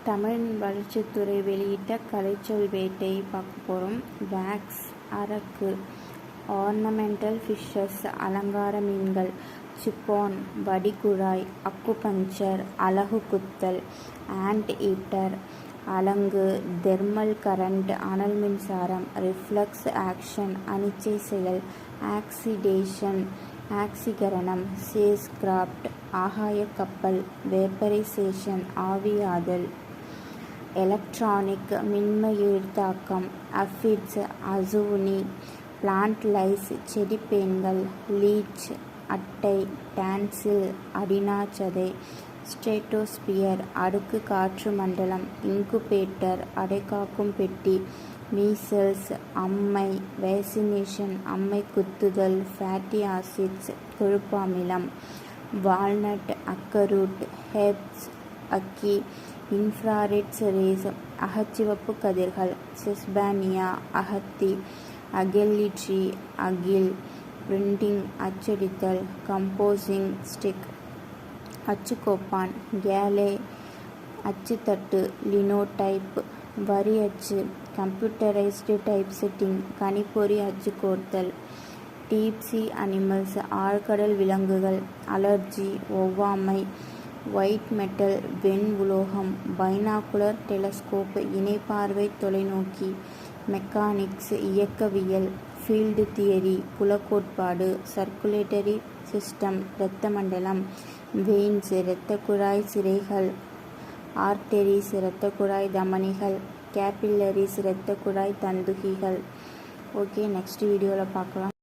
தமிழ் வளர்ச்சித்துறை வெளியிட்ட கலைச்சொல் வேட்டை பார்க்க போகிறோம். வேக்ஸ் அரக்கு, ஆர்னமெண்டல் ஃபிஷ்ஷஸ் அலங்கார மீன்கள், சிப்பான் வடிகுழாய், அக்குபஞ்சர் அலகு குத்தல், ஆண்ட் ஈட்டர் அலங்கு, தெர்மல் கரண்ட் அனல் மின்சாரம், ரிஃப்ளக்ஸ் ஆக்ஷன் அனிச்சை செயல், ஆக்சிடேஷன் ஆக்சிகரணம், ஸ்பேஸ்கிராஃப்ட் ஆகாய கப்பல், வேப்பரைசேஷன் ஆவியாதல், எலக்ட்ரானிக் மின்மயிர்தாக்கம், அஃபிட்ஸ் அசுவினி, பிளான்ட் லைஸ் செடிப்பேன்கள், லீச் அட்டை, டான்சில் அடினாச்சதை, ஸ்ட்ரேட்டோஸ்பியர் அடுக்கு காற்று மண்டலம், இன்குபேட்டர் அடைகாக்கும் பெட்டி, மீசல்ஸ் அம்மை, வேக்சினேஷன் அம்மை குத்துதல், ஃபேட்டி ஆசிட்ஸ் கொழுப்பமிலம், வால்நட் அக்கரூட், ஹெர்ப்ஸ் அக்கி, இன்ஃப்ராரெட் ரேஸ் அகச்சிவப்பு கதிர்கள், செஸ்பானியா அகத்தி, அகெல்லிட்ரி அகில், பிரிண்டிங் அச்சடித்தல், கம்போசிங் ஸ்டிக் அச்சுக்கோப்பான், கேலே அச்சுத்தட்டு, லினோடைப் வரி அச்சு, கம்ப்யூட்டரைஸ்டு டைப் செட்டிங் கணிப்பொறி அச்சு கோர்த்தல், டீப் சீ அனிமல்ஸ் ஆழ்கடல் விலங்குகள், அலர்ஜி ஒவ்வாமை, ஒயிட் மெட்டல் வெண் உலோகம், பைனாகுலர் டெலஸ்கோப் இணைப்பார்வை தொலைநோக்கி, மெக்கானிக்ஸ் இயக்கவியல், ஃபீல்டு தியரி புலக்கோட்பாடு, சர்க்குலேட்டரி சிஸ்டம் இரத்த மண்டலம், வெயின்ஸ் இரத்த குழாய் சிரைகள், ஆர்டெரிஸ் இரத்த குழாய் தமனிகள், கேபில்லரிஸ் இரத்த குழாய் தந்துகிகள். ஓகே, நெக்ஸ்ட் வீடியோவில் பார்க்கலாம்.